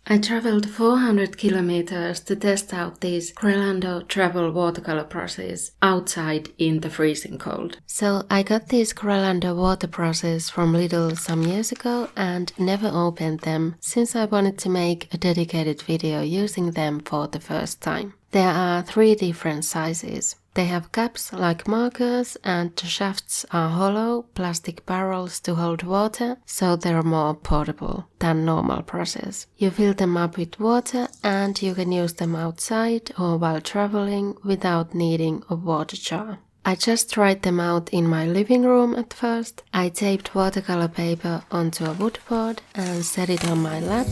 I traveled 400 kilometers to test out these Crelando travel watercolor brushes outside in the freezing cold. So I got these Crelando water brushes from Lidl some years ago and never opened them since I wanted to make a dedicated video using them for the first time. There are 3 different sizes. They have caps like markers and the shafts are hollow plastic barrels to hold water, so they're more portable than normal brushes. You fill them up with water and you can use them outside or while traveling without needing a water jar. I just tried them out in my living room at first. I taped watercolor paper onto a wood board and set it on my lap.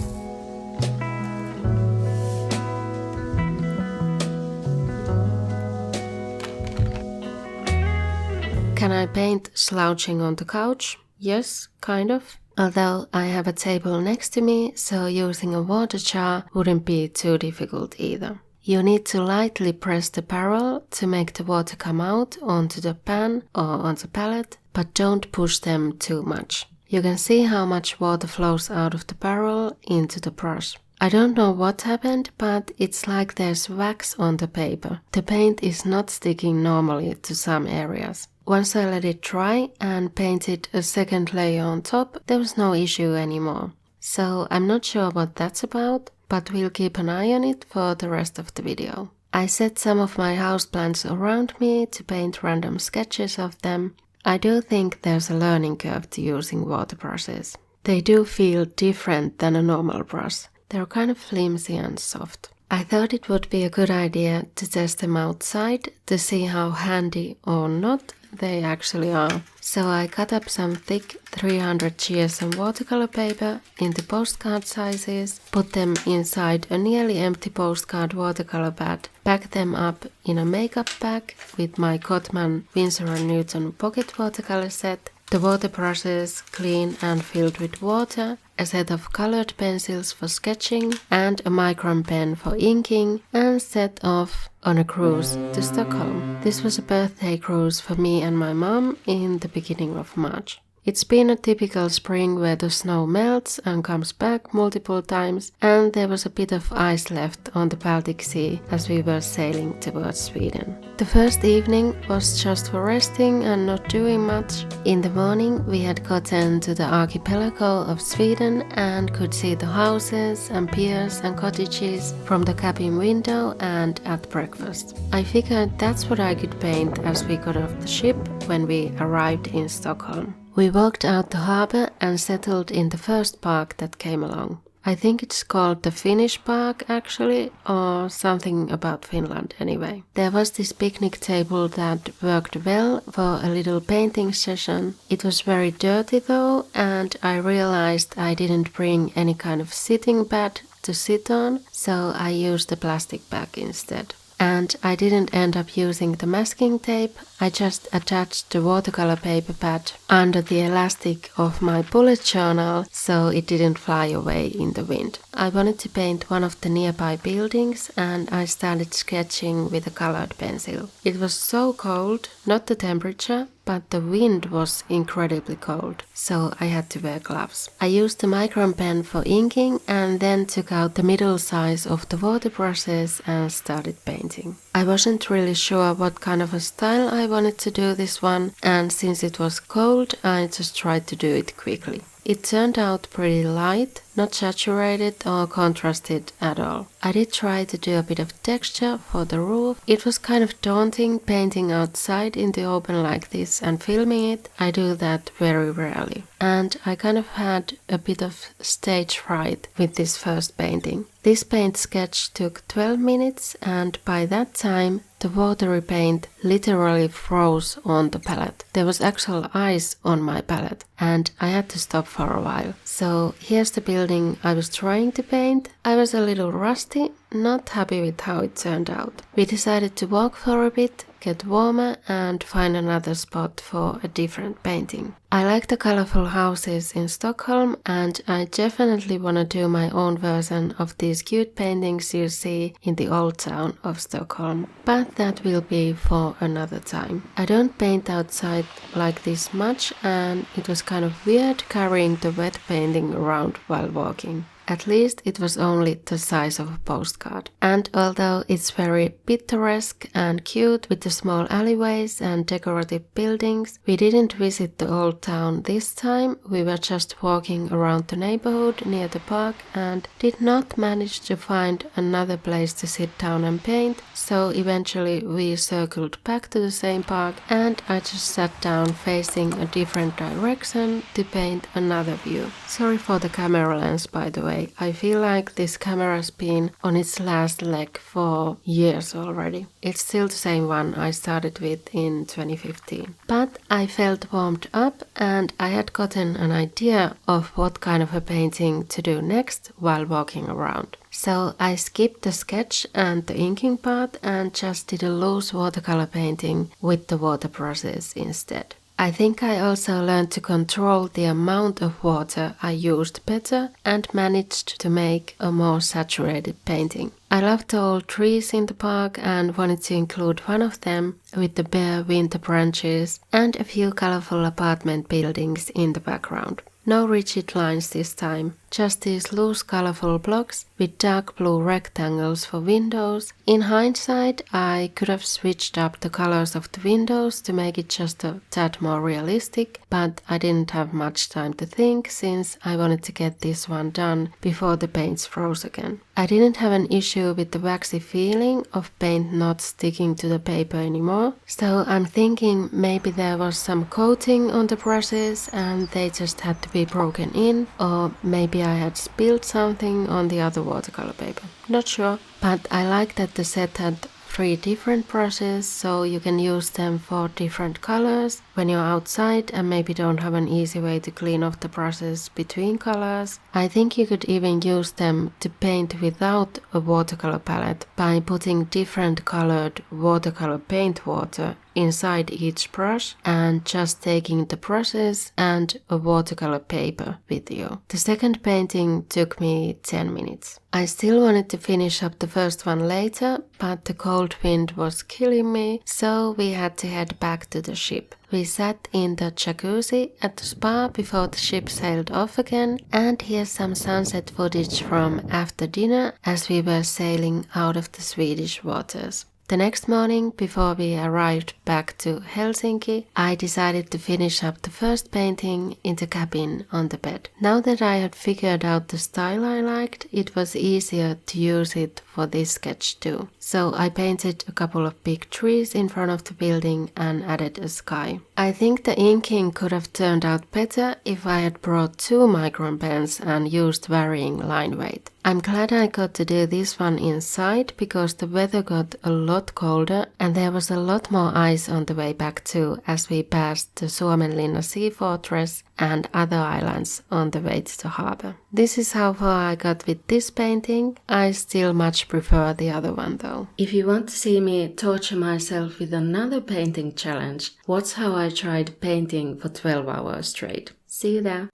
Can I paint slouching on the couch? Yes, kind of. Although I have a table next to me, so using a water jar wouldn't be too difficult either. You need to lightly press the barrel to make the water come out onto the pan or on the palette, but don't push them too much. You can see how much water flows out of the barrel into the brush. I don't know what happened, but it's like there's wax on the paper. The paint is not sticking normally to some areas. Once I let it dry and painted a second layer on top, there was no issue anymore. So I'm not sure what that's about, but we'll keep an eye on it for the rest of the video. I set some of my houseplants around me to paint random sketches of them. I do think there's a learning curve to using water brushes. They do feel different than a normal brush. They're kind of flimsy and soft. I thought it would be a good idea to test them outside to see how handy or not they actually are. So I cut up some thick 300 GSM watercolor paper into postcard sizes, put them inside a nearly empty postcard watercolor pad, pack them up in a makeup bag with my Cotman Winsor Newton pocket watercolor set, the water brushes clean and filled with water, a set of colored pencils for sketching and a micron pen for inking, and set off on a cruise to Stockholm. This was a birthday cruise for me and my mom in the beginning of March. It's been a typical spring where the snow melts and comes back multiple times, and there was a bit of ice left on the Baltic Sea as we were sailing towards Sweden. The first evening was just for resting and not doing much. In the morning we had gotten to the archipelago of Sweden and could see the houses and piers and cottages from the cabin window and at breakfast. I figured that's what I could paint as we got off the ship when we arrived in Stockholm. We walked out the harbour and settled in the first park that came along. I think it's called the Finnish Park actually, or something about Finland anyway. There was this picnic table that worked well for a little painting session. It was very dirty though, and I realized I didn't bring any kind of sitting pad to sit on, so I used a plastic bag instead. And I didn't end up using the masking tape, I just attached the watercolor paper pad under the elastic of my bullet journal so it didn't fly away in the wind. I wanted to paint one of the nearby buildings and I started sketching with a colored pencil. It was so cold, not the temperature, but the wind was incredibly cold, so I had to wear gloves. I used the micron pen for inking and then took out the middle size of the water brushes and started painting. I wasn't really sure what kind of a style I wanted to do this one, and since it was cold, I just tried to do it quickly. It turned out pretty light, not saturated or contrasted at all. I did try to do a bit of texture for the roof. It was kind of daunting painting outside in the open like this and filming it. I do that very rarely. And I kind of had a bit of stage fright with this first painting. This paint sketch took 12 minutes and by that time the watery paint literally froze on the palette. There was actual ice on my palette and I had to stop for a while. So here's the building I was trying to paint. I was a little rusty, not happy with how it turned out. We decided to walk for a bit, get warmer and find another spot for a different painting. I like the colorful houses in Stockholm and I definitely want to do my own version of these cute paintings you see in the old town of Stockholm. But that will be for another time. I don't paint outside like this much and it was kind of weird carrying the wet painting around while walking. At least it was only the size of a postcard. And although it's very picturesque and cute with the small alleyways and decorative buildings, we didn't visit the old town this time. We were just walking around the neighborhood near the park and did not manage to find another place to sit down and paint, so eventually we circled back to the same park and I just sat down facing a different direction to paint another view. Sorry for the camera lens, by the way. I feel like this camera's been on its last leg for years already. It's still the same one I started with in 2015. But I felt warmed up and I had gotten an idea of what kind of a painting to do next while walking around. So I skipped the sketch and the inking part and just did a loose watercolor painting with the water process instead. I think I also learned to control the amount of water I used better and managed to make a more saturated painting. I loved the old trees in the park and wanted to include one of them with the bare winter branches and a few colorful apartment buildings in the background. No rigid lines this time, just these loose colorful blocks with dark blue rectangles for windows. In hindsight, I could have switched up the colors of the windows to make it just a tad more realistic, but I didn't have much time to think since I wanted to get this one done before the paints froze again. I didn't have an issue with the waxy feeling of paint not sticking to the paper anymore, so I'm thinking maybe there was some coating on the brushes and they just had to be broken in, or maybe I had spilled something on the other watercolor paper. Not sure, but I like that the set had 3 different brushes, so you can use them for different colors when you're outside and maybe don't have an easy way to clean off the brushes between colors. I think you could even use them to paint without a watercolor palette by putting different colored watercolor paint water inside each brush and just taking the brushes and a watercolor paper with you. The second painting took me 10 minutes. I still wanted to finish up the first one later, but the cold wind was killing me, so we had to head back to the ship. We sat in the jacuzzi at the spa before the ship sailed off again, and here's some sunset footage from after dinner as we were sailing out of the Swedish waters. The next morning, before we arrived back to Helsinki, I decided to finish up the first painting in the cabin on the bed. Now that I had figured out the style I liked, it was easier to use it for this sketch too. So I painted a couple of big trees in front of the building and added a sky. I think the inking could have turned out better if I had brought 2 micron pens and used varying line weight. I'm glad I got to do this one inside because the weather got a lot colder and there was a lot more ice on the way back too as we passed the Suomenlinna Sea Fortress and other islands on the way to the harbour. This is how far I got with this painting. I still much prefer the other one though. If you want to see me torture myself with another painting challenge, watch how I tried painting for 12 hours straight. See you there.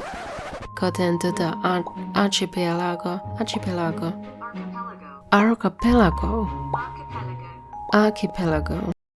Gotten to the archipelago.